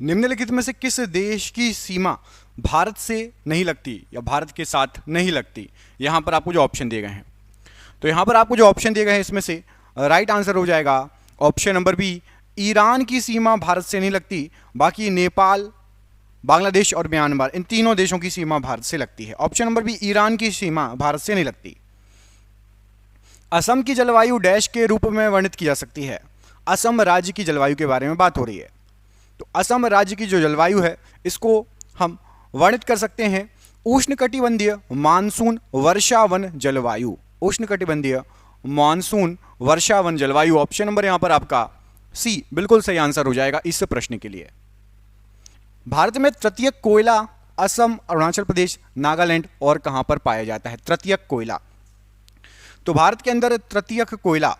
निम्नलिखित में से किस देश की सीमा भारत से नहीं लगती या भारत के साथ नहीं लगती? यहां पर आपको जो ऑप्शन दिए गए हैं, तो यहां पर आपको जो ऑप्शन दिए गए हैं इसमें से राइट आंसर हो जाएगा ऑप्शन नंबर बी, ईरान की सीमा भारत से नहीं लगती, बाकी नेपाल, बांग्लादेश और म्यांमार, इन तीनों देशों की सीमा भारत से लगती है। ऑप्शन नंबर बी, ईरान की सीमा भारत से नहीं लगती। असम की जलवायु डैश के रूप में वर्णित की जा सकती है। असम राज्य की जलवायु के बारे में बात हो रही है, तो असम राज्य की जो जलवायु है इसको हम वर्णित कर सकते हैं उष्णकटिबंधीय मानसून वर्षावन जलवायु। उष्णकटिबंधीय मानसून वर्षावन जलवायु, ऑप्शन नंबर यहां पर आपका सी बिल्कुल सही आंसर हो जाएगा इस प्रश्न के लिए। भारत में तृतीयक कोयला असम, अरुणाचल प्रदेश, नागालैंड और कहां पर पाया जाता है? तृतीयक कोयला, तो भारत के अंदर तृतीयक कोयला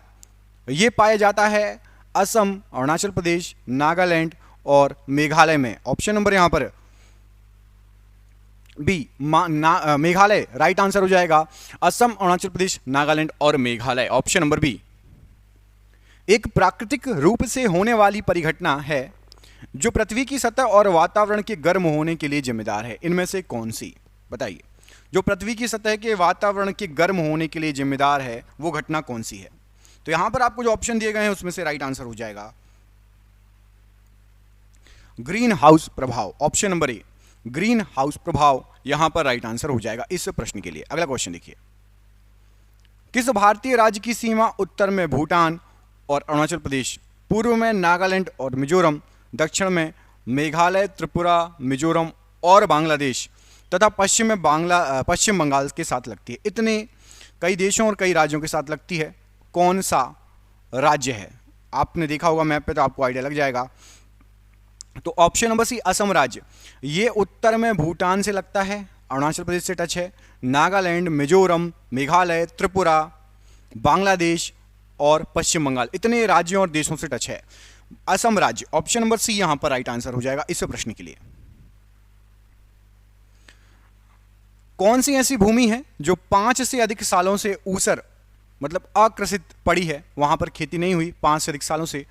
यह पाया जाता है असम, अरुणाचल प्रदेश, नागालैंड और मेघालय में। ऑप्शन नंबर यहां पर बी मेघालय राइट आंसर हो जाएगा। असम, अरुणाचल प्रदेश, नागालैंड और मेघालय, ऑप्शन नंबर बी। एक प्राकृतिक रूप से होने वाली परिघटना है जो पृथ्वी की सतह और वातावरण के गर्म होने के लिए जिम्मेदार है, इनमें से कौन सी? बताइए, जो पृथ्वी की सतह के वातावरण के गर्म होने के लिए जिम्मेदार है वो घटना कौन सी है? तो यहां पर आपको जो ऑप्शन दिए गए हैं उसमें से राइट आंसर हो जाएगा ग्रीन हाउस प्रभाव। Option number A, green house प्रभाव यहां पर राइट आंसर हो जाएगा इस प्रश्न के लिए। अगला क्वेश्चन देखिए, किस भारतीय राज्य की सीमा उत्तर में भूटान और अरुणाचल प्रदेश, पूर्व में नागालैंड और मिजोरम, दक्षिण में मेघालय, त्रिपुरा, मिजोरम और बांग्लादेश तथा पश्चिम में पश्चिम बंगाल के साथ लगती है? इतने कई देशों और कई राज्यों के साथ लगती है, कौन सा राज्य है? आपने देखा होगा मैप पे तो आपको आइडिया लग जाएगा। तो ऑप्शन नंबर सी, असम राज्य, ये उत्तर में भूटान से लगता है, अरुणाचल प्रदेश से टच है, नागालैंड, मिजोरम, मेघालय, त्रिपुरा, बांग्लादेश और पश्चिम बंगाल, इतने राज्यों और देशों से टच है असम राज्य। ऑप्शन नंबर सी यहां पर राइट आंसर हो जाएगा इस प्रश्न के लिए। कौन सी ऐसी भूमि है जो 5 से अधिक सालों से ऊसर मतलब अकृषित पड़ी है, वहां पर खेती नहीं हुई 5 से अधिक सालों से,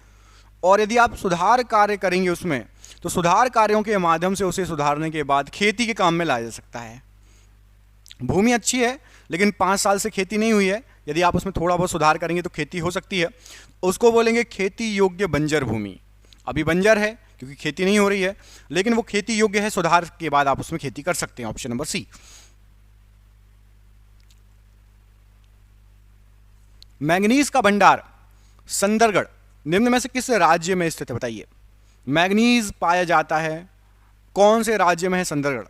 और यदि आप सुधार कार्य करेंगे उसमें तो सुधार कार्यों के माध्यम से उसे सुधारने के बाद खेती के काम में लाया जा सकता है। भूमि अच्छी है लेकिन 5 साल से खेती नहीं हुई है, यदि आप उसमें थोड़ा बहुत सुधार करेंगे तो खेती हो सकती है, उसको बोलेंगे खेती योग्य बंजर भूमि। अभी बंजर है क्योंकि खेती नहीं हो रही है, लेकिन वो खेती योग्य है, सुधार के बाद आप उसमें खेती कर सकते हैं। ऑप्शन नंबर सी। मैंगनीज का भंडार संदरगढ़ निम्न में से किस राज्य में स्थित है? बताइए, मैंगनीज पाया जाता है कौन से राज्य में है? संदरगढ़।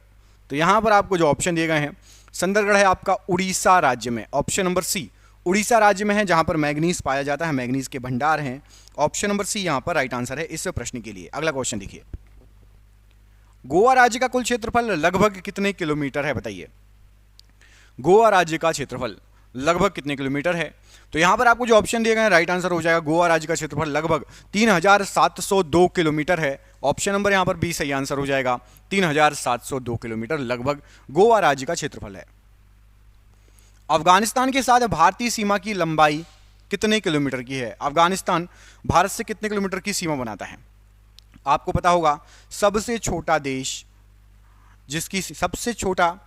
तो यहां पर आपको जो ऑप्शन दिए गए हैं, संदरगढ़ है आपका उड़ीसा राज्य में। ऑप्शन नंबर सी, उड़ीसा राज्य में है जहां पर मैंगनीज पाया जाता है, मैंगनीज के भंडार हैं। ऑप्शन नंबर सी यहां पर राइट आंसर है इस प्रश्न के लिए। अगला क्वेश्चन देखिए, गोवा राज्य का कुल क्षेत्रफल लगभग कितने किलोमीटर है? बताइए, गोवा राज्य का क्षेत्रफल लगभग कितने किलोमीटर है? तो यहां पर आपको जो ऑप्शन दिए गए हैं राइट आंसर हो जाएगा गोवा राज्य का क्षेत्रफल लगभग 3702 किलोमीटर है। ऑप्शन नंबर यहां पर बी सही आंसर हो जाएगा, 3702 किलोमीटर लगभग गोवा राज्य का क्षेत्रफल है। अफगानिस्तान के साथ भारतीय सीमा की लंबाई कितने किलोमीटर की है? अफगानिस्तान भारत से कितने किलोमीटर की सीमा बनाता है? आपको पता होगा सबसे छोटा देश जिसकी सबसे छोटा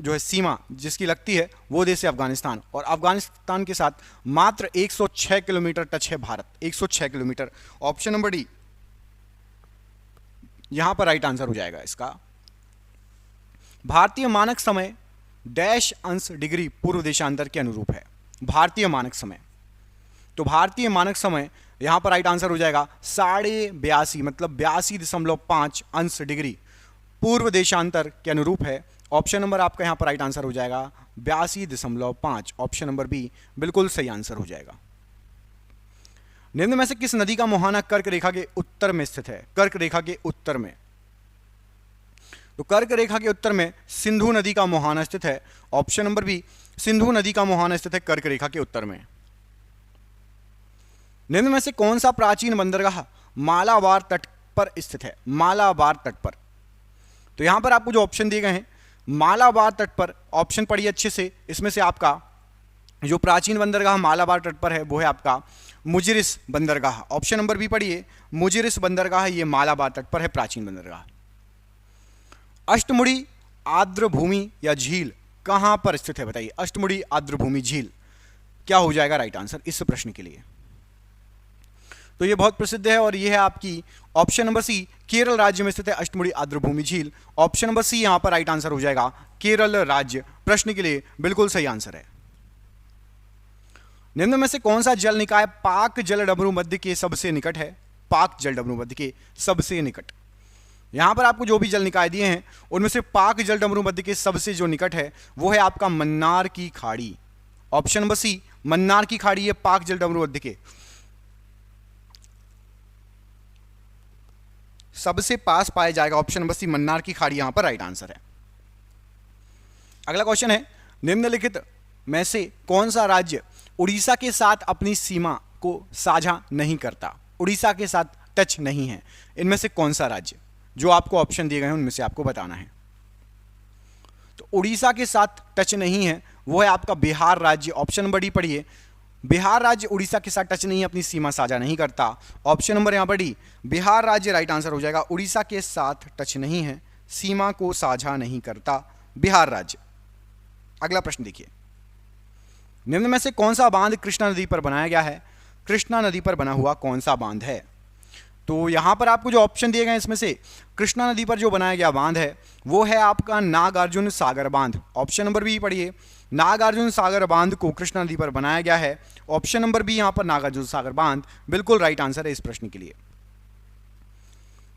जो है सीमा जिसकी लगती है वो देश है अफगानिस्तान, और अफगानिस्तान के साथ मात्र 106 किलोमीटर टच है Bharat, 106 kilometre. Option number D यहां पर राइट आंसर हो जाएगा इसका। भारतीय मानक समय डैश अंश डिग्री पूर्व देशांतर के अनुरूप है। भारतीय मानक समय, तो भारतीय मानक समय यहां पर राइट आंसर हो जाएगा 82.5 मतलब 82.5 अंश डिग्री पूर्व देशांतर के अनुरूप है। ऑप्शन नंबर आपका यहां पर राइट आंसर हो जाएगा 82.5। ऑप्शन नंबर बी बिल्कुल सही आंसर हो जाएगा। निम्न में से किस नदी का मुहाना कर्क रेखा के उत्तर में स्थित है? कर्क रेखा के उत्तर में, तो कर्क रेखा के उत्तर में सिंधु नदी का मुहाना स्थित है। ऑप्शन नंबर बी सिंधु नदी का मुहाना स्थित है कर्क रेखा के उत्तर में। निम्न में से कौन सा प्राचीन बंदरगाह मालाबार तट पर स्थित है? मालाबार तट पर, तो यहां पर आपको जो ऑप्शन दिए गए हैं मालाबार तट पर, ऑप्शन पढ़िए अच्छे से, इसमें से आपका जो प्राचीन बंदरगाह मालाबार तट पर है वो है आपका मुजिरिस बंदरगाह। ऑप्शन नंबर बी पढ़िए, मुजिरिस बंदरगाह, ये मालाबार तट पर है, प्राचीन बंदरगाह। अष्टमुड़ी आर्द्रभूमि या झील कहां पर स्थित है, बताइए। अष्टमुड़ी आर्द्रभूमि झील क्या हो जाएगा राइट आंसर इस प्रश्न के लिए। तो ये बहुत प्रसिद्ध है और ये है आपकी ऑप्शन नंबर सी, केरल राज्य में स्थित है अष्टमुड़ी आर्द्रभूमि झील। ऑप्शन नंबर सी यहां पर राइट आंसर हो जाएगा, केरल राज्य प्रश्न के लिए बिल्कुल सही आंसर है। निम्न में से कौन सा जल निकाय पाक जल डमरू मध्य के सबसे निकट है, पाक जल डमरू मध्य के सबसे निकट। यहां पर आपको जो भी जल निकाय दिए हैं उनमें से पाक जल डमरू मध्य के सबसे जो निकट है वो है आपका मन्नार की खाड़ी। ऑप्शन नंबर सी, मन्नार की खाड़ी है पाक जल डमरू मध्य के सबसे पास पाया जाएगा। ऑप्शन नंबर सी, मन्नार की खाड़ी यहां पर राइट आंसर है। अगला क्वेश्चन है, निम्नलिखित में से कौन सा राज्य उड़ीसा के साथ अपनी सीमा को साझा नहीं करता, उड़ीसा के साथ टच नहीं है। इनमें से कौन सा राज्य, जो आपको ऑप्शन दिए गए हैं उनमें से आपको बताना है। तो उड़ीसा के साथ टच नहीं है वो है आपका बिहार राज्य। ऑप्शन नंबर डी पढ़िए, बिहार राज्य उड़ीसा के साथ टच नहीं है, अपनी सीमा साझा नहीं करता। ऑप्शन नंबर यहां पर डी, बिहार राज्य राइट आंसर हो जाएगा। उड़ीसा के साथ टच नहीं है, सीमा को साझा नहीं करता बिहार राज्य। अगला प्रश्न देखिए, निम्न में से कौन सा बांध कृष्णा नदी पर बनाया गया है, कृष्णा नदी पर बना हुआ कौन सा बांध है। तो यहां पर आपको जो ऑप्शन दिए गए हैं इसमें से कृष्णा नदी पर जो बनाया गया बांध है वो है आपका नागार्जुन सागर बांध। ऑप्शन नंबर बी पढ़िए, नागार्जुन सागर बांध को कृष्णा नदी पर बनाया गया है। ऑप्शन नंबर बी यहां पर नागार्जुन सागर बांध बिल्कुल राइट आंसर है इस प्रश्न के लिए।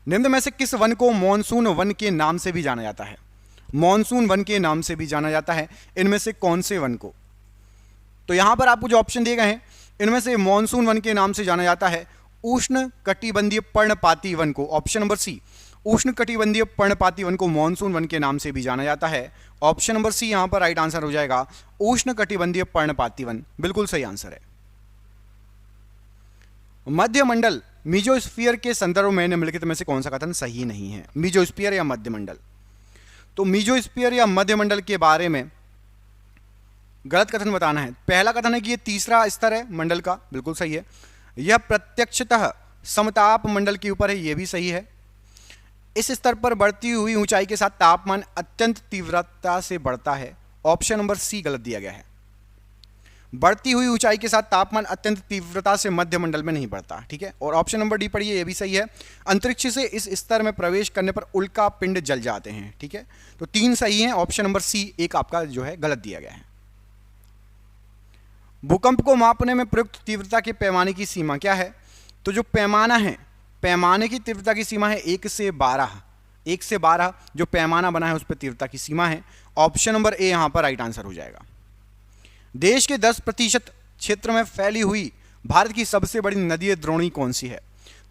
निम्न में से किस वन को मॉनसून वन के नाम से भी जाना जाता है, मॉनसून वन के नाम से भी जाना जाता है, इनमें से कौन से वन को। तो यहां पर आपको जो ऑप्शन दिए गए हैं इनमें से मॉनसून वन के नाम से जाना जाता है उष्ण कटिबंधीय पर्णपाती वन को। ऑप्शन नंबर सी, उष्ण कटिबंधीय पर्णपाती वन को मॉनसून वन के नाम से भी जाना जाता है। ऑप्शन नंबर सी यहां पर राइट आंसर हो जाएगा, उष्ण कटिबंधीय पर्णपाती वन बिल्कुल सही आंसर है। मध्यमंडल मीजोस्फीयर के संदर्भ में निम्नलिखित में से कौन सा कथन सही नहीं है, मीजोस्फीयर या मध्यमंडल। तो मीजोस्फीयर या मध्यमंडल के बारे में गलत कथन बताना है। पहला कथन है कि यह तीसरा स्तर है मंडल का, बिल्कुल सही है। यह प्रत्यक्षतः समताप मंडल के ऊपर है, यह भी सही है। इस स्तर पर बढ़ती हुई ऊंचाई के साथ तापमान अत्यंत तीव्रता से बढ़ता है। ऑप्शन नंबर सी गलत दिया गया है, बढ़ती हुई ऊंचाई के साथ तापमान अत्यंत तीव्रता से मध्यमंडल में नहीं बढ़ता, ठीक है। और ऑप्शन नंबर डी पढ़िए, यह भी सही है। अंतरिक्ष से इस स्तर में प्रवेश करने पर उल्का पिंड जल जाते हैं, ठीक है। तो तीन सही हैं, ऑप्शन नंबर सी एक आपका जो है गलत दिया गया है। भूकंप को मापने में प्रयुक्त तीव्रता के पैमाने की सीमा क्या है। तो जो पैमाना है, पैमाने की तीव्रता की सीमा है 1 से 12, 1 से 12 जो पैमाना बना है उस पर तीव्रता की सीमा है। ऑप्शन नंबर ए यहां पर राइट आंसर हो जाएगा। देश के 10% क्षेत्र में फैली हुई भारत की सबसे बड़ी नदी द्रोणी कौन सी है।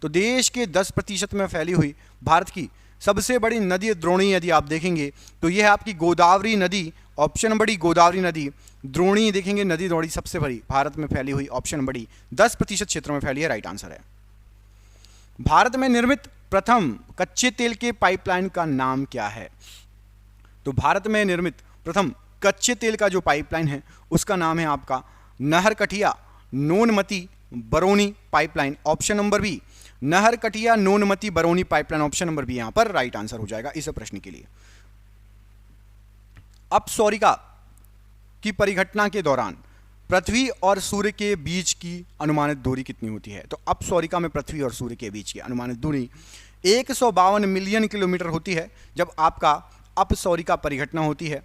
तो देश के 10% में फैली हुई भारत की सबसे बड़ी नदी द्रोणी यदि आप देखेंगे तो यह है आपकी गोदावरी नदी। ऑप्शन नंबर डी गोदावरी नदी। द्रोणी देखेंगे नदी द्रोणी सबसे बड़ी भारत में फैली हुई, ऑप्शन नंबर डी 10% क्षेत्र में फैली है, राइट आंसर है। भारत में निर्मित प्रथम कच्चे तेल के पाइपलाइन का नाम क्या है। तो भारत में निर्मित प्रथम कच्चे तेल का जो पाइपलाइन है उसका नाम है आपका Naharkatiya Noonmati Barauni pipeline. Option number B Naharkatiya Noonmati Barauni pipeline, option number B यहां पर राइट आंसर हो जाएगा इस प्रश्न के लिए। अपसौरिका की परिघटना के दौरान पृथ्वी और सूर्य के बीच की अनुमानित दूरी कितनी होती है। तो अपसौरिका में पृथ्वी और सूर्य के बीच की अनुमानित दूरी 152 मिलियन किलोमीटर होती है जब आपका अपसौरिका परिघटना होती है,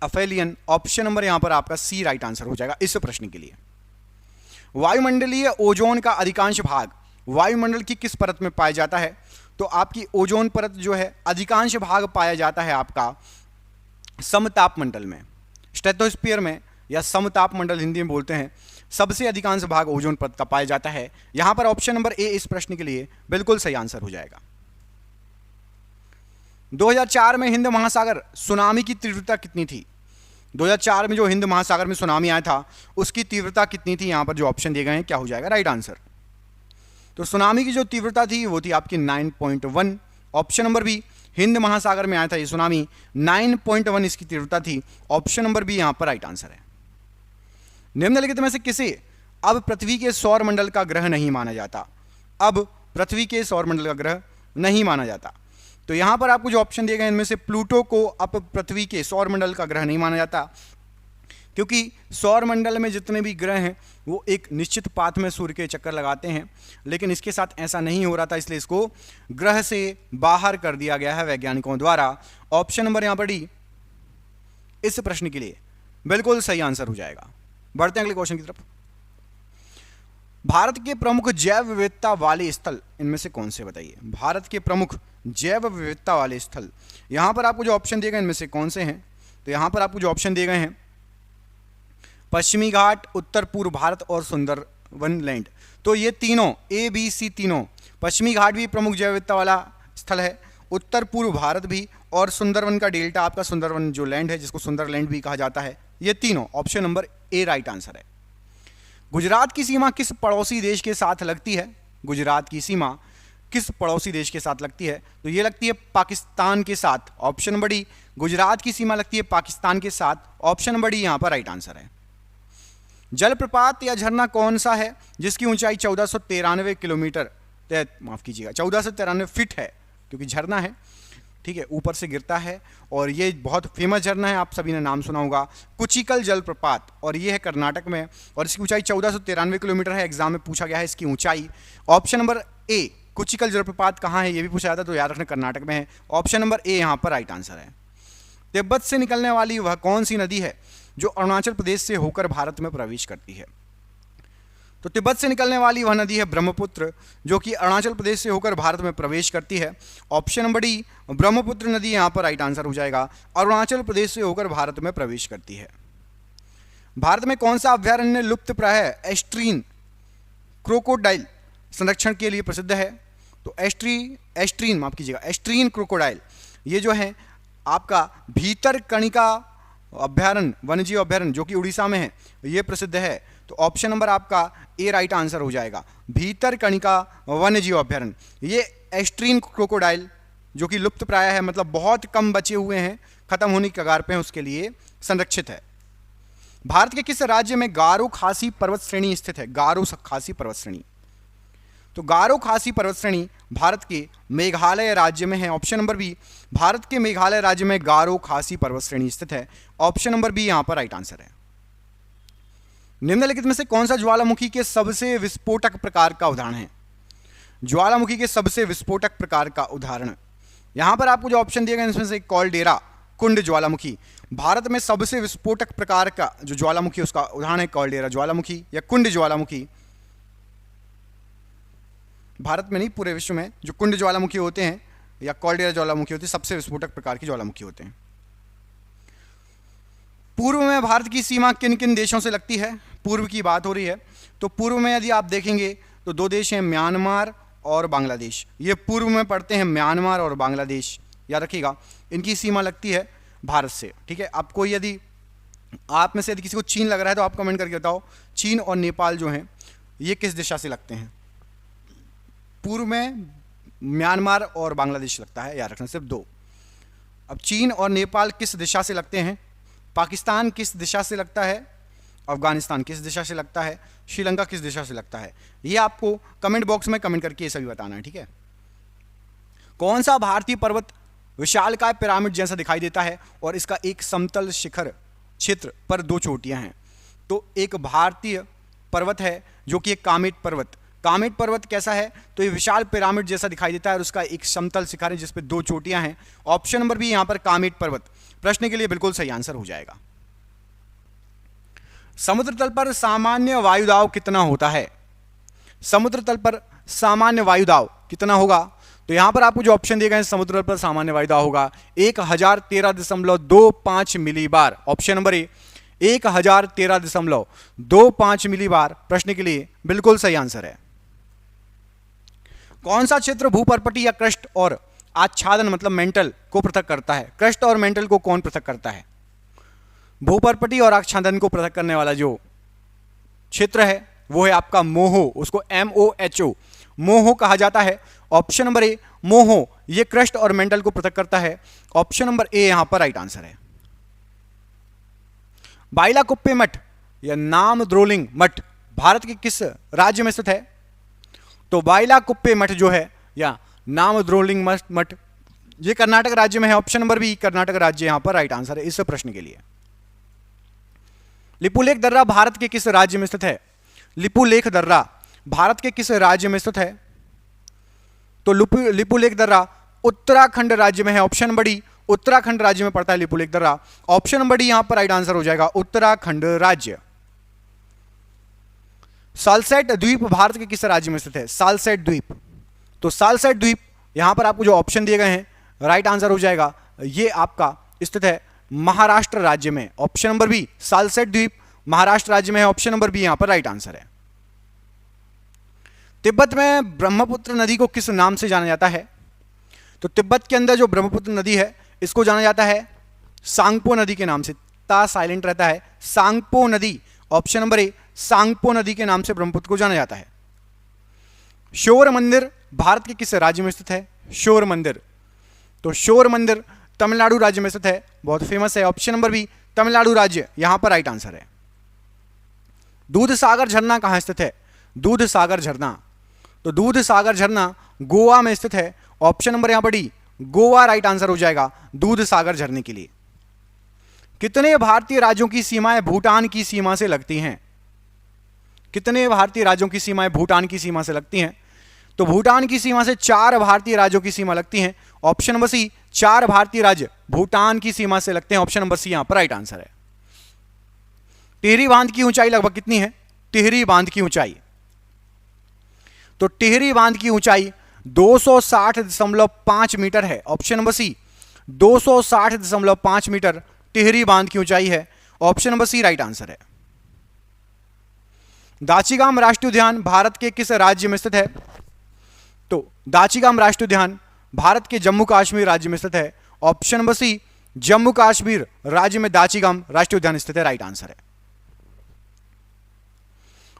अफेलियन। ऑप्शन नंबर यहां पर आपका सी राइट आंसर हो जाएगा इस प्रश्न के लिए। वायुमंडलीय ओजोन का अधिकांश भाग वायुमंडल की किस परत में पाया जाता है। तो आपकी ओजोन परत जो है अधिकांश भाग पाया जाता है आपका समताप मंडल में, स्ट्रेटोस्फीयर में, या समताप मंडल हिंदी में बोलते हैं। सबसे अधिकांश भाग ओजोन परत का पाया जाता है। यहां पर ऑप्शन नंबर ए इस प्रश्न के लिए बिल्कुल सही आंसर हो जाएगा। 2004 में हिंद महासागर सुनामी की तीव्रता कितनी थी। 2004 में जो हिंद महासागर में सुनामी आया था उसकी तीव्रता कितनी थी। यहां पर जो ऑप्शन दिए गए हैं क्या हो जाएगा राइट आंसर। तो सुनामी की जो तीव्रता थी वो थी आपकी 9.1। ऑप्शन नंबर बी हिंद महासागर में आया था ये सुनामी, 9.1 इसकी तीव्रता थी। ऑप्शन नंबर बी यहां पर राइट आंसर है। निम्नलिखित में से किसे अब पृथ्वी के सौर मंडल का ग्रह नहीं माना जाता। अब पृथ्वी के सौर मंडल का ग्रह नहीं माना जाता। तो यहां पर आपको जो ऑप्शन दिए गए इनमें से प्लूटो को अब पृथ्वी के सौर मंडल का ग्रह नहीं माना जाता, क्योंकि सौर मंडल में जितने भी ग्रह हैं वो एक निश्चित पाथ में सूर्य के चक्कर लगाते हैं, लेकिन इसके साथ ऐसा नहीं हो रहा था, इसलिए इसको ग्रह से बाहर कर दिया गया है वैज्ञानिकों द्वारा। ऑप्शन नंबर यहां पर डी इस प्रश्न के लिए बिल्कुल सही आंसर हो जाएगा। बढ़ते हैं अगले क्वेश्चन की तरफ। भारत के प्रमुख जैव विविधता वाले स्थल इनमें से कौन से बताइए। भारत के प्रमुख जैव विविधता वाले स्थल, यहां पर आपको जो ऑप्शन दिए गए इनमें से कौन से हैं, तो यहां पर आपको जो ऑप्शन दिए गए हैं पश्चिमी घाट, उत्तर पूर्व भारत और सुंदरवन लैंड। तो ये तीनों ए बी सी तीनों, पश्चिमी घाट भी प्रमुख जैव विविधता वाला स्थल है, उत्तर पूर्व भारत भी, और सुंदरवन का डेल्टा आपका सुंदरवन जो लैंड है जिसको सुंदरलैंड भी कहा जाता है, ये तीनों option number A right answer है। गुजरात की सीमा किस पड़ोसी देश के साथ लगती है। गुजरात की सीमा किस पड़ोसी देश के साथ लगती है, तो ये लगती है पाकिस्तान के साथ। ऑप्शन नंबर डी, गुजरात की सीमा लगती है पाकिस्तान के साथ। ऑप्शन नंबर डी यहां पर राइट आंसर है। जलप्रपात या झरना कौन सा है जिसकी ऊंचाई 1493 किलोमीटर, माफ कीजिएगा 1493 फीट है, क्योंकि झरना है, ठीक है, ऊपर से गिरता है, और ये बहुत फेमस झरना है, आप सभी ने नाम सुना होगा, कुचिकल जलप्रपात, और ये है कर्नाटक में, और इसकी ऊंचाई 1493 किलोमीटर है। एग्जाम में पूछा गया है इसकी ऊंचाई। ऑप्शन नंबर ए, कुचिकल जलप्रपात कहाँ है ये भी पूछा जाता है, तो याद रखना कर्नाटक में है। ऑप्शन नंबर ए यहाँ पर राइट आंसर है। तिब्बत से निकलने वाली वह कौन सी नदी है जो अरुणाचल प्रदेश से होकर भारत में प्रवेश करती है। तो तिब्बत से निकलने वाली वह नदी है ब्रह्मपुत्र, जो कि अरुणाचल प्रदेश से होकर भारत में प्रवेश करती है। ऑप्शन नंबर डी, ब्रह्मपुत्र नदी यहां पर राइट आंसर हो जाएगा, अरुणाचल प्रदेश से होकर भारत में प्रवेश करती है। भारत में कौन सा अभ्यारण्य लुप्त प्राय एस्ट्रीन क्रोकोडाइल संरक्षण के लिए प्रसिद्ध है। तो एस्ट्रीन माफ कीजिएगा एस्ट्रीन क्रोकोडाइल, ये जो है आपका भीतर कणिका अभ्यारण्य, वन्यजीव अभ्यारण्य, जो कि उड़ीसा में है, ये प्रसिद्ध है। तो ऑप्शन नंबर आपका ए राइट आंसर हो जाएगा, भीतर कणिका वन्यजीव अभ्यारण्य। ये एस्ट्रीन क्रोकोडाइल जो कि लुप्त प्राय है, मतलब बहुत कम बचे हुए हैं, खत्म होने की कगार पे हैं, उसके लिए संरक्षित है। भारत के किस राज्य में गारो खासी पर्वत श्रेणी स्थित है। गारो खासी पर्वत श्रेणी, तो गारो खासी पर्वत श्रेणी भारत के मेघालय राज्य में है। ऑप्शन नंबर बी, भारत के मेघालय राज्य में गारो खासी पर्वत श्रेणी स्थित है। ऑप्शन नंबर बी यहां पर राइट आंसर है। निम्नलिखित में से कौन सा ज्वालामुखी के सबसे विस्फोटक प्रकार का उदाहरण है। ज्वालामुखी के सबसे विस्फोटक प्रकार का उदाहरण, यहां पर आपको जो ऑप्शन दिए गए इसमें से कॉल्डेरा कुंड ज्वालामुखी, भारत में सबसे विस्फोटक प्रकार का जो ज्वालामुखी उसका उदाहरण है कॉल्डेरा ज्वालामुखी या कुंड ज्वालामुखी। भारत में नहीं, पूरे विश्व में जो कुंड ज्वालामुखी होते हैं या कॉल्डेरा ज्वालामुखी होती है, सबसे विस्फोटक प्रकार की ज्वालामुखी होते हैं। पूर्व में भारत की सीमा किन किन देशों से लगती है। पूर्व की बात हो रही है, तो पूर्व में यदि आप देखेंगे तो दो देश हैं, म्यांमार और बांग्लादेश। ये पूर्व में पड़ते हैं, म्यांमार और बांग्लादेश, याद रखिएगा। इनकी सीमा लगती है भारत से, ठीक है। आपको यदि आप में से यदि किसी को चीन लग रहा है तो आप कमेंट करके बताओ, चीन और नेपाल जो हैं ये किस दिशा से लगते हैं। पूर्व में म्यांमार और बांग्लादेश लगता है, याद रखना, सिर्फ दो। अब चीन और नेपाल किस दिशा से लगते हैं, पाकिस्तान किस दिशा से लगता है, अफगानिस्तान किस दिशा से लगता है, श्रीलंका किस दिशा से लगता है, ये आपको कमेंट बॉक्स में कमेंट करके ये सभी बताना है, ठीक है। कौन सा भारतीय पर्वत विशालकाय पिरामिड जैसा दिखाई देता है और इसका एक समतल शिखर क्षेत्र पर दो चोटियां हैं। तो एक भारतीय पर्वत है जो कि एक कामेट पर्वत। कामेट पर्वत कैसा है, तो ये विशाल पिरामिड जैसा दिखाई देता है और उसका एक समतल शिखर है जिस पे दो चोटियां हैं। ऑप्शन नंबर बी यहां पर कामेट पर्वत प्रश्न के लिए बिल्कुल सही आंसर हो जाएगा। समुद्र तल पर सामान्य वायुदाव कितना होता है। समुद्र तल पर सामान्य वायुदाव कितना होगा, तो यहां पर आपको जो ऑप्शन दिए गए हैं समुद्र तल पर सामान्य वायुदाव होगा 1013.25 millibar. Option number A 1013.25 millibar प्रश्न के लिए बिल्कुल सही आंसर है। कौन सा क्षेत्र भूपर्पटी या क्रस्ट और आच्छादन मतलब मेंटल को पृथक करता है। क्रस्ट और मेंटल को कौन पृथक करता है। भूपर्पटी और आच्छादन को पृथक करने वाला जो क्षेत्र है वो है आपका मोहो, उसको MOHO मोहो कहा जाता है। ऑप्शन नंबर ए मोहो ये क्रस्ट और मेंटल को पृथक करता है। ऑप्शन नंबर ए यहां पर राइट आंसर है। बाइलाकुप्पे मठ या नामद्रोलिंग मठ भारत के किस राज्य में स्थित है? तो बाइलाकुप्पे मठ जो है या नामद्रोलिंग मठ ये कर्नाटक राज्य में है। ऑप्शन नंबर बी कर्नाटक राज्य यहां पर राइट आंसर है इस प्रश्न के लिए। लिपुलेख दर्रा भारत के किस राज्य में स्थित है? लिपुलेख दर्रा भारत के किस राज्य में स्थित है? तो लिपुलेख दर्रा उत्तराखंड राज्य में है। ऑप्शन नंबर डी उत्तराखंड राज्य में पड़ता है लिपुलेख दर्रा। ऑप्शन नंबर डी यहां पर राइट आंसर हो जाएगा उत्तराखंड राज्य। सालसेट द्वीप भारत के किस राज्य में स्थित है? सालसेट द्वीप, तो सालसेट द्वीप यहां पर आपको जो ऑप्शन दिए गए हैं राइट आंसर हो जाएगा, ये आपका स्थित है महाराष्ट्र राज्य में। ऑप्शन नंबर बी सालसेट द्वीप महाराष्ट्र राज्य में है। ऑप्शन नंबर बी यहां पर राइट आंसर है। तिब्बत में ब्रह्मपुत्र नदी को किस नाम से जाना जाता है? तो तिब्बत के अंदर जो ब्रह्मपुत्र नदी है इसको जाना जाता है सांगपो नदी के नाम से। ता साइलेंट रहता है, सांगपो नदी। ऑप्शन नंबर ए सांगपो नदी के नाम से ब्रह्मपुत्र को जाना जाता है। शोर मंदिर भारत के किस राज्य में स्थित है? शोर मंदिर, तो शोर मंदिर तमिलनाडु राज्य में स्थित है, बहुत फेमस है। ऑप्शन नंबर बी तमिलनाडु राज्य यहां पर राइट आंसर है। दूध सागर झरना कहां स्थित है? दूध सागर झरना, तो दूध सागर झरना गोवा में स्थित है। ऑप्शन नंबर यहां पर डी गोवा राइट आंसर हो जाएगा दूध सागर झरने के लिए। कितने भारतीय राज्यों की सीमाएं भूटान की सीमा से लगती हैं? कितने भारतीय राज्यों की सीमाएं भूटान की सीमा से लगती हैं? तो भूटान की सीमा से 4 भारतीय राज्यों की सीमा लगती हैं। ऑप्शन नंबर सी 4 भारतीय राज्य भूटान की सीमा से लगते हैं। ऑप्शन नंबर सी यहां पर राइट आंसर है। टिहरी बांध की ऊंचाई लगभग कितनी है? टिहरी बांध की ऊंचाई, तो टिहरी बांध की ऊंचाई 260.5 मीटर है। Option number C 260.5 metre Tehri बांध की ऊंचाई है। Option number C right answer है। दाचीगाम राष्ट्रीय उद्यान भारत के किस राज्य में स्थित है? तो दाचीगाम राष्ट्रीय उद्यान भारत के जम्मू कश्मीर राज्य में स्थित है। Option number C Jammu Kashmir राज्य में दाचीगाम राष्ट्रीय उद्यान स्थित है, राइट आंसर है।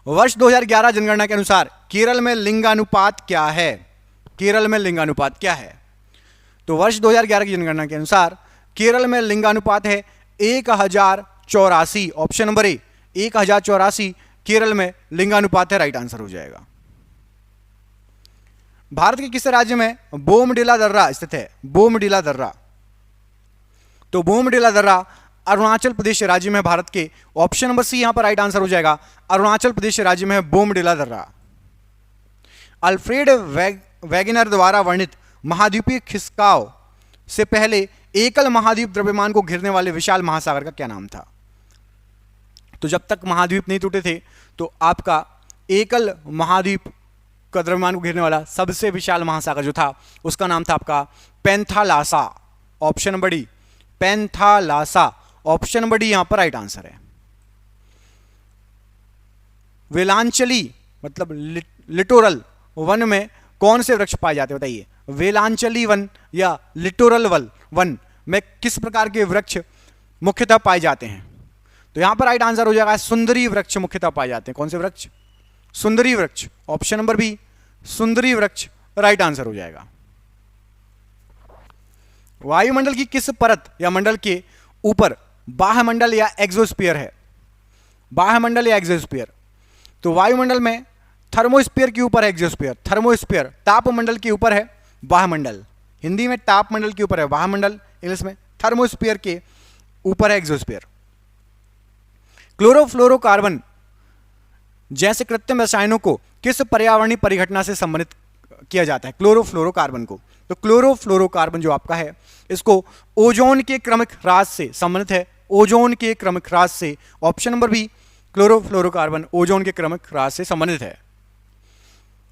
वर्ष 2011 जनगणना के अनुसार केरल में लिंगानुपात क्या है? केरल में लिंगानुपात क्या है? तो वर्ष 2011 की जनगणना के अनुसार केरल में लिंगानुपात है 1084। ऑप्शन नंबर ए 1084 केरल में लिंगानुपात है, राइट आंसर हो जाएगा। भारत के किस राज्य में बोमडिला दर्रा स्थित है? बोमडिला दर्रा, तो बोमडिला दर्रा अरुणाचल प्रदेश राज्य में भारत के। ऑप्शन नंबर सी यहां पर राइट आंसर हो जाएगा अरुणाचल प्रदेश राज्य में है बोमडिला दर्रा। अल्फ्रेड वैगनर द्वारा वर्णित महाद्वीपीय खिसकाव से पहले एकल महाद्वीप द्रव्यमान को घिरने वाले विशाल महासागर का क्या नाम था? तो जब तक महाद्वीप नहीं टूटे थे तो आपका एकल महाद्वीप का द्रव्यमान को घिरने वाला सबसे विशाल महासागर जो था उसका नाम था आपका Panthalassa. Option number D Panthalassa. Option number D यहां पर राइट आंसर है। वेलांचली मतलब लिटोरल वन में कौन से वृक्ष पाए जाते हैं बताइए? वेलांचली वन या लिटोरल वन में किस प्रकार के वृक्ष मुख्यतः पाए जाते हैं? तो यहां पर राइट आंसर हो जाएगा सुंदरी वृक्ष मुख्यतः पाए जाते हैं। कौन से वृक्ष? सुंदरी वृक्ष। ऑप्शन नंबर बी सुंदरी वृक्ष राइट आंसर हो जाएगा। वायुमंडल की किस परत या मंडल के ऊपर बाह्यमंडल या एक्सोस्फीयर है? बाह्यमंडल या एक्सोस्फीयर, तो वायुमंडल में थर्मोस्फीयर के ऊपर है एक्सोस्फीयर। थर्मोस्फीयर तापमंडल के ऊपर है बाह्यमंडल। हिंदी में तापमंडल के ऊपर है बाह्यमंडल, इंग्लिश में थर्मोस्फीयर के ऊपर है एक्सोस्फीयर। क्लोरोफ्लोरोकार्बन जैसे कृत्रिम रसायनों को किस पर्यावरणीय परिघटना से संबंधित किया जाता है? क्लोरोफ्लोरोकार्बन को, तो क्लोरोफ्लोरोकार्बन जो आपका है इसको ओजोन के क्रमिक ह्रास से संबंधित है। ओजोन के क्रमिक ह्रास से। Option number B chlorofluorocarbon ozone के क्रमिक ह्रास से संबंधित है।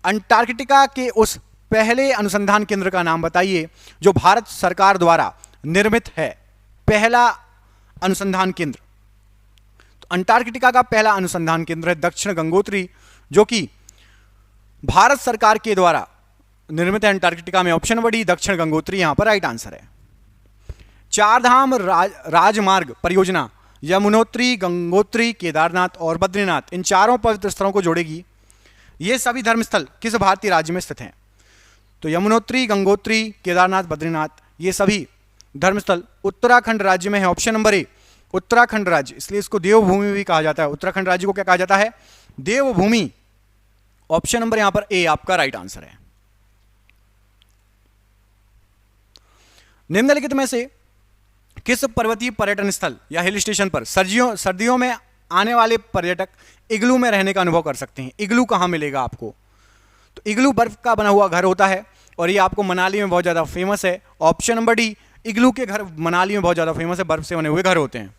अंटार्कटिका के उस पहले अनुसंधान केंद्र का नाम बताइए जो भारत सरकार द्वारा निर्मित है। पहला अनुसंधान केंद्र, तो अंटार्कटिका का पहला अनुसंधान केंद्र है दक्षिण गंगोत्री जो कि भारत सरकार के द्वारा निर्मित है अंटार्कटिका में। ऑप्शन नंबर डी दक्षिण गंगोत्री यहां पर राइट आंसर है। चारधाम राजमार्ग परियोजना यमुनोत्री, गंगोत्री, केदारनाथ और बद्रीनाथ इन चारों पवित्र स्थलों को जोड़ेगी। ये सभी धर्मस्थल किस भारतीय राज्य में स्थित हैं? तो यमुनोत्री, गंगोत्री, केदारनाथ, बद्रीनाथ ये सभी धर्मस्थल उत्तराखंड राज्य में है। ऑप्शन नंबर ए उत्तराखंड राज्य, इसलिए इसको देवभूमि भी कहा जाता है। उत्तराखंड राज्य को क्या कहा जाता है? देवभूमि। ऑप्शन नंबर यहां पर ए आपका राइट आंसर है। निम्नलिखित में से किस पर्वतीय पर्यटन स्थल या हिल स्टेशन पर सर्दियों में आने वाले पर्यटक इग्लू में रहने का अनुभव कर सकते हैं? इग्लू कहां मिलेगा आपको? तो इग्लू बर्फ का बना हुआ घर होता है और ये आपको मनाली में बहुत ज्यादा फेमस है। ऑप्शन नंबर डी, इग्लू के घर मनाली में बहुत ज्यादा फेमस है, बर्फ से बने हुए घर होते हैं।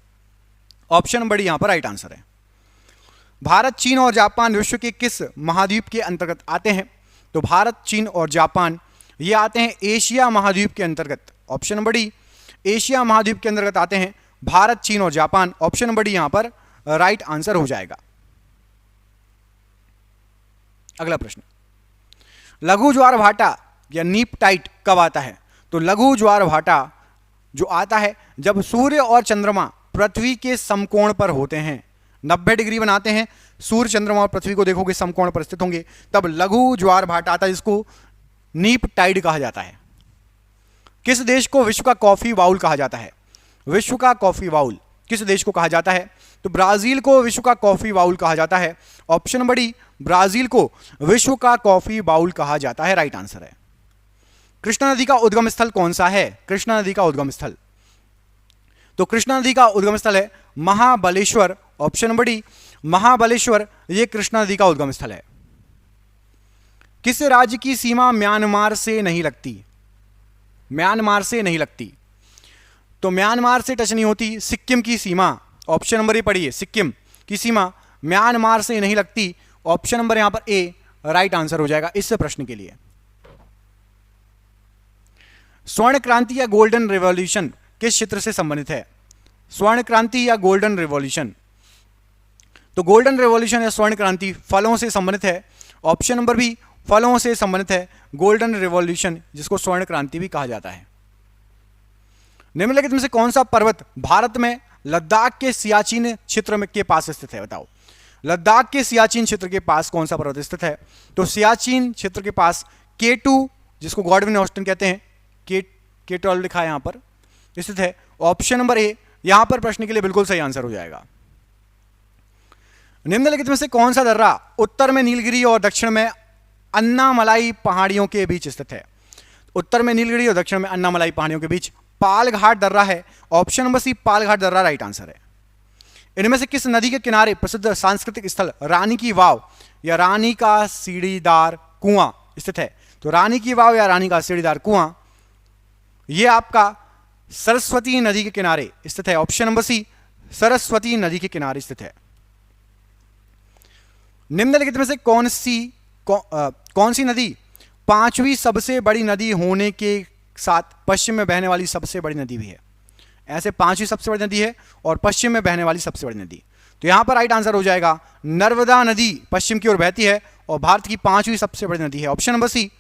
ऑप्शन नंबर डी यहां पर राइट आंसर है। भारत, चीन और जापान विश्व के किस महाद्वीप के अंतर्गत आते हैं? तो भारत, चीन और जापान ये आते हैं एशिया महाद्वीप के अंतर्गत। ऑप्शन नंबर डी, एशिया महाद्वीप के अंतर्गत आते हैं भारत, चीन और जापान। ऑप्शन नंबर डी यहां पर राइट आंसर हो जाएगा। अगला प्रश्न, लघु ज्वार भाटा या नीप टाइट कब आता है? तो लघु ज्वार भाटा जो आता है जब सूर्य और चंद्रमा पृथ्वी के समकोण पर होते हैं, 90 डिग्री बनाते हैं, सूर्य चंद्रमा और पृथ्वी को देखोगे समकोण पर स्थित होंगे, तब लघु ज्वार भाटा आता है, जिसको नीप टाइड कहा जाता है। किस देश को विश्व का कॉफी बाउल कहा जाता है? विश्व का कॉफी बाउल किस देश को कहा जाता है? तो ब्राजील को विश्व का कॉफी बाउल कहा जाता है। ऑप्शन नंबर डी, ब्राजील को विश्व का कॉफी बाउल कहा जाता है, राइट आंसर है। कृष्णा नदी का उद्गम स्थल कौन सा है? कृष्णा नदी का उद्गम स्थल, तो कृष्णा नदी का उद्गम स्थल है Mahabaleshwar. Option number D, Mahabaleshwar ये कृष्णा नदी का उद्गम स्थल है। किस राज्य की सीमा म्यांमार से नहीं लगती? म्यांमार से नहीं लगती, तो म्यांमार से टच नहीं होती, सिक्किम की सीमा। ऑप्शन नंबर ए पढ़िए, सिक्किम की सीमा म्यांमार से नहीं लगती। ऑप्शन नंबर यहां पर ए राइट आंसर हो जाएगा इस प्रश्न के लिए। स्वर्ण क्रांति या गोल्डन रिवॉल्यूशन किस क्षेत्र से संबंधित है? स्वर्ण क्रांति या गोल्डन रिवॉल्यूशन, तो गोल्डन रिवॉल्यूशन या स्वर्ण क्रांति फलों से संबंधित है। ऑप्शन नंबर बी, फलों से संबंधित है गोल्डन रिवॉल्यूशन, जिसको स्वर्ण क्रांति भी कहा जाता है। निम्नलिखित में से कौन सा पर्वत भारत में लद्दाख के सियाचिन क्षेत्र में के पास स्थित है? बताओ, लद्दाख के सियाचिन क्षेत्र के पास कौन सा पर्वत स्थित है? तो सियाचिन क्षेत्र के पास K2, जिसको गॉडविन ऑस्टिन कहते हैं, K12 लिखा है यहां पर, स्थित है। ऑप्शन नंबर ए यहां पर प्रश्न के लिए बिल्कुल सही आंसर हो जाएगा। निम्नलिखित में से कौन सा दर्रा उत्तर में नीलगिरी और दक्षिण में अन्नामलाई पहाड़ियों के बीच स्थित है? उत्तर में नीलगिरी और दक्षिण में अन्नामलाई पहाड़ियों के बीच पालघाट दर्रा है। ऑप्शन नंबर सी, पालघाट दर्रा राइट आंसर है। इनमें से किस नदी के किनारे प्रसिद्ध सांस्कृतिक स्थल रानी की वाव या रानी का सीढ़ीदार कुआं स्थित है? तो रानी की वाव या रानी का सीढ़ीदार कुआं यह आपका सरस्वती नदी के किनारे स्थित है। ऑप्शन नंबर सी, सरस्वती नदी के किनारे स्थित है। निम्नलिखित में से कौन सी नदी पांचवी सबसे बड़ी नदी होने के साथ पश्चिम में बहने वाली सबसे बड़ी नदी भी है? ऐसे पांचवी सबसे बड़ी नदी है और पश्चिम में बहने वाली सबसे बड़ी नदी, तो यहां पर राइट आंसर हो जाएगा नर्मदा नदी पश्चिम की ओर बहती है और भारत की पांचवी सबसे बड़ी नदी है। ऑप्शन नंबर सी,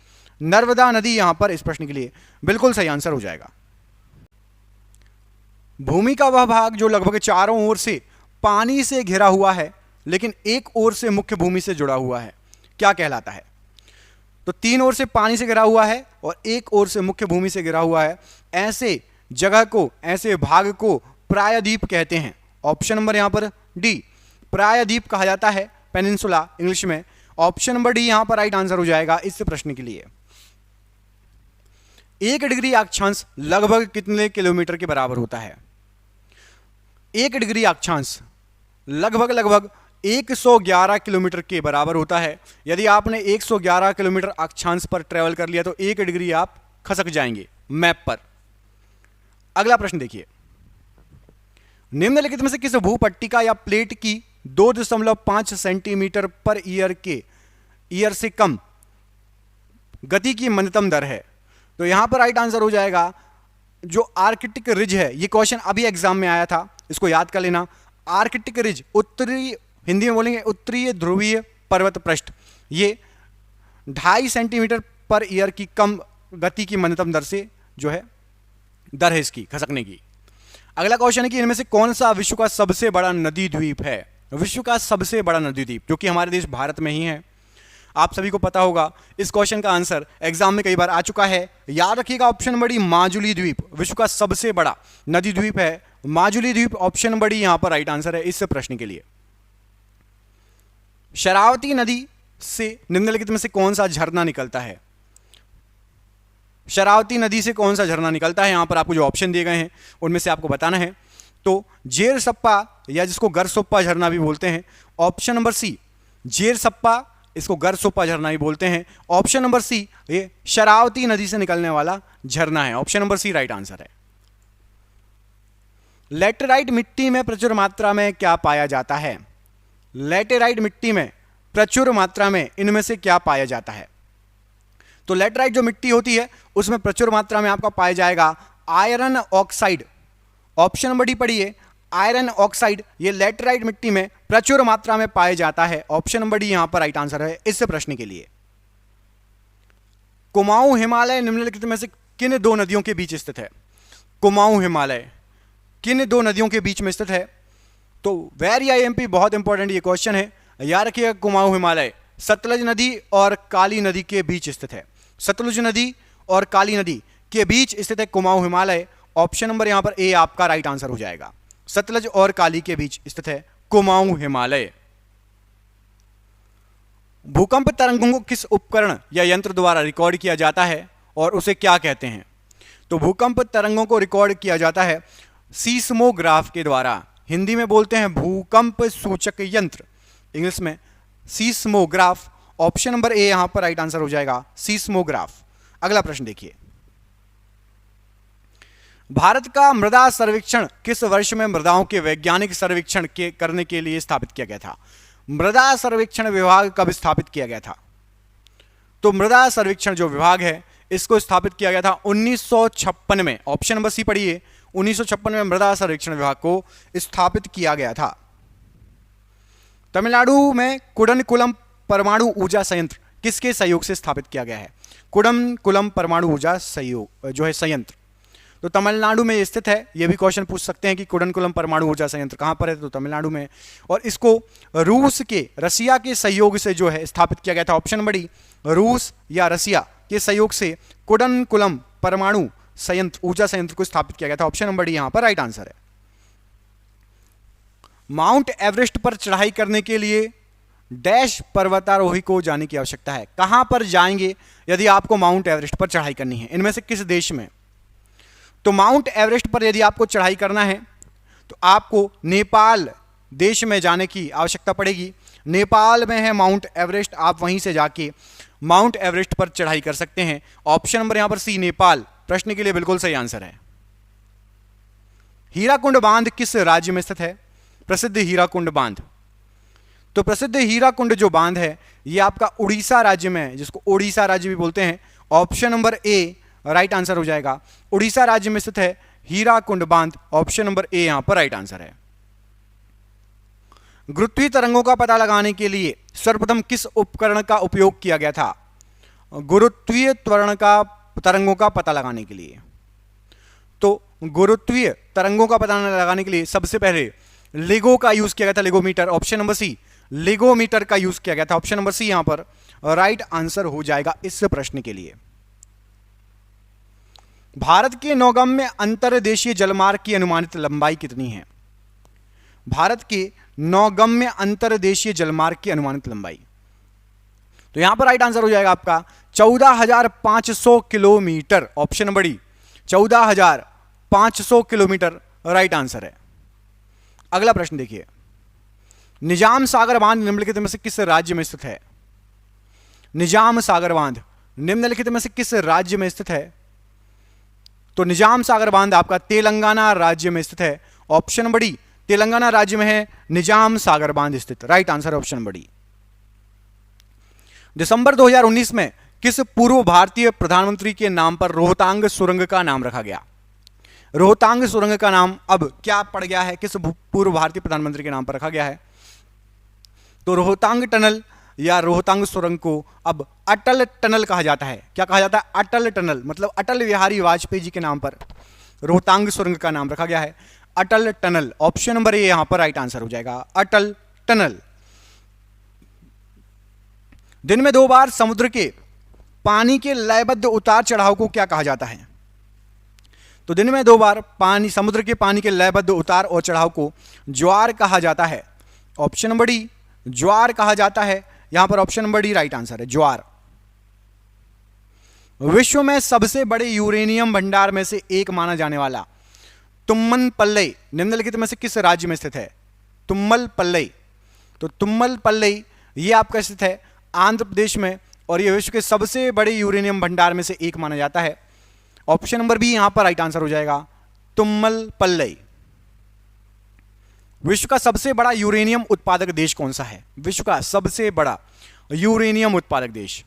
नर्मदा नदी यहां पर इस प्रश्न के लिए बिल्कुल सही आंसर हो जाएगा। भूमि का वह भाग जो लगभग चारों ओर से पानी से घिरा हुआ है लेकिन एक ओर से मुख्य भूमि से जुड़ा हुआ है, क्या कहलाता है? तो तीन ओर से पानी से घिरा हुआ है और एक ओर से मुख्य भूमि से घिरा हुआ है, ऐसे जगह को, ऐसे भाग को प्रायद्वीप कहते हैं। ऑप्शन नंबर यहां पर डी, प्रायद्वीप कहा जाता है, पेनिनसुला इंग्लिश में। ऑप्शन नंबर डी यहां पर राइट आंसर हो जाएगा इस प्रश्न के लिए। 1 डिग्री अक्षांश लगभग कितने किलोमीटर के बराबर होता है? 1 डिग्री अक्षांश लगभग 111 किलोमीटर के बराबर होता है। यदि आपने 111 किलोमीटर अक्षांश पर ट्रेवल कर लिया तो 1 डिग्री आप खसक जाएंगे मैप पर। अगला प्रश्न देखिए, निम्नलिखित में से किस भूपट्टिका या प्लेट की 2.5 सेंटीमीटर पर ईयर से कम गति की मंदतम दर है? तो यहां पर राइट आंसर हो जाएगा जो आर्कटिक रिज है। ये क्वेश्चन अभी एग्जाम में आया था, इसको याद कर लेना। आर्कटिक रिज, उत्तरी, हिंदी में बोलेंगे उत्तरीय ध्रुवीय पर्वत पृष्ठ, ये 2.5 सेंटीमीटर पर ईयर की कम गति की मंदतम दर से जो है दर है इसकी खसकने की। अगला क्वेश्चन है कि इनमें से कौन सा विश्व का सबसे बड़ा नदी द्वीप है? विश्व का सबसे बड़ा नदी द्वीप जो कि हमारे देश भारत में ही है, आप सभी को पता होगा। इस क्वेश्चन का आंसर एग्जाम में कई बार आ चुका है, याद रखिएगा। ऑप्शन नंबर डी, माजुली द्वीप विश्व का सबसे बड़ा नदी द्वीप है, माजुली द्वीप। ऑप्शन नंबर डी यहां पर राइट आंसर है इस प्रश्न के लिए। शरावती नदी से निम्नलिखित में से कौन सा झरना निकलता है? शरावती नदी से कौन सा झरना निकलता है? यहां पर आपको जो ऑप्शन दिए गए हैं उनमें से आपको बताना है। तो जेर सप्पा या जिसको गरसोप्पा झरना भी बोलते हैं, ऑप्शन नंबर सी जेर सप्पा, इसको गरसोप्पा झरना भी बोलते हैं। ऑप्शन नंबर सी ये शरावती नदी से निकलने वाला झरना है। Option number C right answer है। लैटेराइट मिट्टी में प्रचुर मात्रा में क्या पाया जाता है? लैटेराइट मिट्टी में प्रचुर मात्रा में इनमें से क्या पाया जाता है? तो लैटेराइट जो मिट्टी होती है उसमें प्रचुर मात्रा में आपका पाया जाएगा iron oxide. Option number D पढ़िए, आयरन ऑक्साइड ये लैटेराइट मिट्टी में प्रचुर मात्रा में पाया जाता है। ऑप्शन नंबर डी यहां पर राइट आंसर है इस प्रश्न के लिए। कुमाऊं हिमालय निम्नलिखित में से किन दो नदियों के बीच स्थित है? कुमाऊं हिमालय किन दो नदियों के बीच में स्थित है? तो वेरी आईएमपी, बहुत इंपॉर्टेंट ये क्वेश्चन है, याद रखिएगा। कुमाऊं हिमालय सतलज नदी और काली नदी के बीच स्थित है। सतलुज नदी और काली नदी के बीच स्थित है कुमाऊं हिमालय। ऑप्शन नंबर यहां पर ए आपका राइट आंसर हो जाएगा। सतलज और काली के बीच स्थित है कुमाऊं हिमालय। भूकंप तरंगों को किस उपकरण या यंत्र द्वारा रिकॉर्ड किया जाता है और उसे क्या कहते हैं? तो भूकंप तरंगों को रिकॉर्ड किया जाता है सीस्मोग्राफ के द्वारा। हिंदी में बोलते हैं भूकंप सूचक यंत्र, इंग्लिश में सीस्मोग्राफ। ऑप्शन नंबर ए यहां पर राइट आंसर हो जाएगा, सीस्मोग्राफ। अगला प्रश्न देखिए, भारत का मृदा सर्वेक्षण किस वर्ष में मृदाओं के वैज्ञानिक सर्वेक्षण करने के लिए स्थापित किया गया था? मृदा सर्वेक्षण विभाग कब स्थापित किया गया था? तो मृदा सर्वेक्षण जो विभाग है इसको स्थापित किया गया था 1956 में। ऑप्शन नंबर सी पढ़िए, 1956 में मृदा सर्वेक्षण विभाग को स्थापित किया गया था। तमिलनाडु में कुडनकुलम परमाणु ऊर्जा संयंत्र किसके सहयोग से स्थापित किया गया है? कुडनकुलम परमाणु ऊर्जा सहयोग जो है संयंत्र, तो तमिलनाडु में स्थित है। यह भी क्वेश्चन पूछ सकते हैं कि कुडनकुलम परमाणु ऊर्जा संयंत्र कहां पर है? तो तमिलनाडु में। और इसको रूस के, रसिया के सहयोग से जो है स्थापित किया गया था। ऑप्शन नंबर डी, रूस या रसिया के सहयोग से कुडनकुलम परमाणु संयंत्र, ऊर्जा संयंत्र को स्थापित किया गया था। ऑप्शन नंबर डी यहां पर राइट आंसर है। माउंट एवरेस्ट पर चढ़ाई करने के लिए डैश पर्वतारोही को जाने की आवश्यकता है। कहां पर जाएंगे यदि आपको माउंट एवरेस्ट पर चढ़ाई करनी है? इनमें से किस देश में? तो माउंट एवरेस्ट पर यदि आपको चढ़ाई करना है तो आपको नेपाल देश में जाने की आवश्यकता पड़ेगी। नेपाल में है माउंट एवरेस्ट, आप वहीं से जाके माउंट एवरेस्ट पर चढ़ाई कर सकते हैं। ऑप्शन नंबर यहां पर सी, नेपाल, प्रश्न के लिए बिल्कुल सही आंसर है। हीराकुंड बांध किस राज्य में स्थित है? प्रसिद्ध हीराकुंड बांध, तो प्रसिद्ध हीराकुंड जो बांध है यह आपका उड़ीसा राज्य में है, जिसको ओडिशा राज्य भी बोलते हैं। Option number A right answer हो जाएगा। उड़ीसा राज्य में स्थित है हीराकुंड बांध। ऑप्शन नंबर ए यहां पर राइट आंसर है। गुरुत्वीय तरंगों का पता लगाने के लिए सर्वप्रथम किस उपकरण का उपयोग किया गया था? गुरुत्वीय तरंगों का पता लगाने के लिए, तो गुरुत्वीय तरंगों का पता लगाने के लिए सबसे पहले लेगो का यूज किया गया था, लेगोमीटर। ऑप्शन नंबर सी, लेगोमीटर का यूज किया गया था। ऑप्शन नंबर सी यहां पर राइट आंसर हो जाएगा इस प्रश्न के लिए। भारत के नौगम्य अंतर्देशीय जलमार्ग की अनुमानित लंबाई कितनी है? भारत के नौगम्य अंतर्देशीय जलमार्ग की अनुमानित लंबाई, तो यहां पर राइट आंसर हो जाएगा आपका 14,500 kilometre. Option number D, 14,500 kilometre right answer है। अगला प्रश्न देखिए, निजाम सागर बांध निम्नलिखित में से किस राज्य में स्थित है? निजाम सागर बांध निम्नलिखित में से किस राज्य में स्थित है? तो निजाम सागर बांध आपका तेलंगाना राज्य में स्थित है। ऑप्शन नंबर डी, तेलंगाना राज्य में है निजाम सागर बांध स्थित। Right answer option number D. दिसंबर 2019 में किस पूर्व भारतीय प्रधानमंत्री के नाम पर रोहतांग सुरंग का नाम रखा गया? रोहतांग सुरंग का नाम अब क्या पड़ गया है? किस पूर्व भारतीय प्रधानमंत्री के नाम पर रखा गया है? तो रोहतांग टनल या रोहतांग सुरंग को अब अटल टनल कहा जाता है। क्या कहा जाता है? अटल टनल, मतलब अटल बिहारी वाजपेयी जी के नाम पर रोहतांग सुरंग का नाम रखा गया है अटल टनल। ऑप्शन नंबर ए यहां पर राइट आंसर हो जाएगा, अटल टनल। दिन में 2 बार समुद्र के पानी के लयबद्ध उतार चढ़ाव को क्या कहा जाता है? तो दिन में 2 बार समुद्र के पानी के लयबद्ध उतार और चढ़ाव को ज्वार कहा जाता है। ऑप्शन नंबर डी, ज्वार कहा जाता है? यहां पर option number D right answer है, ज्वार। विश्व में सबसे बड़े यूरेनियम भंडार में से एक माना जाने वाला तुम्मलपल्ली निम्नलिखित में से किस राज्य में स्थित है? तुम्मलपल्ली, तो तुम्मलपल्ली ये आपका स्थित है आंध्र प्रदेश में, और ये विश्व के सबसे बड़े यूरेनियम भंडार में से एक माना जाता है। ऑप्शन नंबर बी यहां पर राइट आंसर हो जाएगा, तुम्मलपल्ली। विश्व का सबसे बड़ा यूरेनियम उत्पादक देश कौन सा है? विश्व का सबसे बड़ा यूरेनियम उत्पादक देश,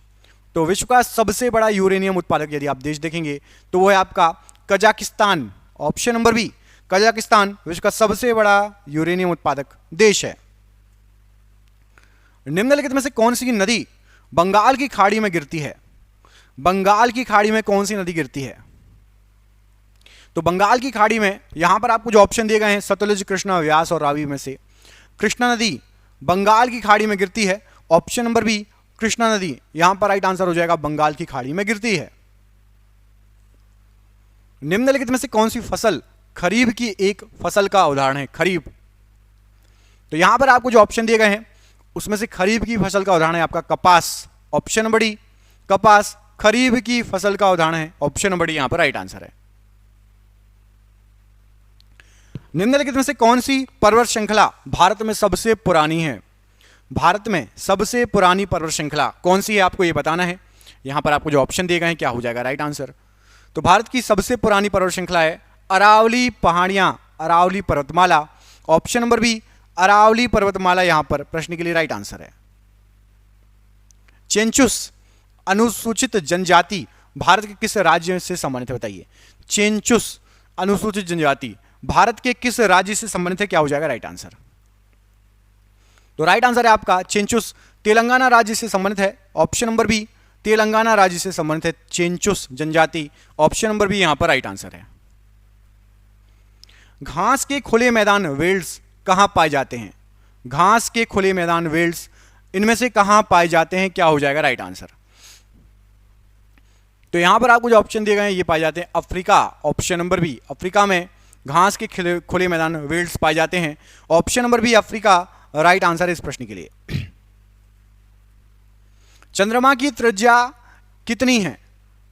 तो विश्व का सबसे बड़ा यूरेनियम उत्पादक यदि आप देश देखेंगे तो वो है आपका Kazakhstan. Option number B, Kazakhstan विश्व का सबसे बड़ा यूरेनियम उत्पादक देश है। निम्नलिखित में से कौन सी नदी बंगाल की खाड़ी में गिरती है? बंगाल की खाड़ी में कौन सी नदी गिरती है? तो बंगाल की खाड़ी में यहां पर आपको जो ऑप्शन दिए गए हैं सतलुज, कृष्णा, व्यास और रावी में से कृष्णा नदी बंगाल की खाड़ी में गिरती है। ऑप्शन नंबर बी कृष्णा नदी यहां पर राइट आंसर हो जाएगा, बंगाल की खाड़ी में गिरती है। निम्नलिखित में से कौन सी फसल खरीफ की एक फसल का उदाहरण है? खरीफ, तो यहां पर आपको जो ऑप्शन दिए गए हैं उसमें से खरीफ की फसल का उदाहरण है आपका कपास। ऑप्शन नंबर डी कपास खरीफ की फसल का उदाहरण है। ऑप्शन नंबर डी यहां पर राइट आंसर है। निम्नलिखित में से कौन सी पर्वत श्रृंखला भारत में सबसे पुरानी है? भारत में सबसे पुरानी पर्वत श्रृंखला कौन सी है आपको ये बताना है। यहां पर आपको जो ऑप्शन दिए गए हैं क्या हो जाएगा राइट आंसर। तो भारत की सबसे पुरानी पर्वत श्रृंखला है अरावली पहाड़ियां, अरावली पर्वतमाला। ऑप्शन नंबर बी अरावली पर्वतमाला यहां पर प्रश्न के लिए राइट आंसर है। चेंचुस अनुसूचित जनजाति भारत के किस राज्य से संबंधित है बताइए? चेंचुस अनुसूचित जनजाति भारत के किस राज्य से संबंधित है? क्या हो जाएगा राइट आंसर। तो राइट आंसर है आपका चेंचुस तेलंगाना राज्य से संबंधित है। ऑप्शन नंबर बी तेलंगाना राज्य से संबंधित है चेंचुस जनजाति। ऑप्शन नंबर बी यहां पर राइट आंसर है। घास के खुले मैदान वेल्ड्स कहां पाए जाते हैं? घास के खुले मैदान वेल्ड्स इनमें से कहां पाए जाते हैं? क्या हो जाएगा राइट आंसर। तो यहां पर आपको जो ऑप्शन दिए गए हैं ये पाए जाते हैं Africa. Option number B Africa में घास के खुले मैदान वेल्ड्स पाए जाते हैं। Option number B Africa right answer है इस प्रश्न के लिए। चंद्रमा की त्रिज्या कितनी है?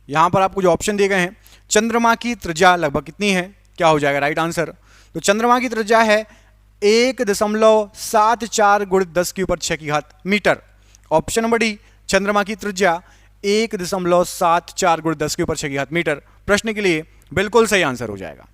यहां पर आपको जो ऑप्शन दिए गए हैं चंद्रमा की त्रिज्या लगभग कितनी है? क्या हो जाएगा राइट आंसर। तो चंद्रमा की त्रिज्या है 1.74 × 10⁶ मीटर। ऑप्शन नंबर डी चंद्रमा की त्रिज्या 1.74 × 10⁶ मीटर प्रश्न के लिए बिल्कुल सही आंसर हो जाएगा।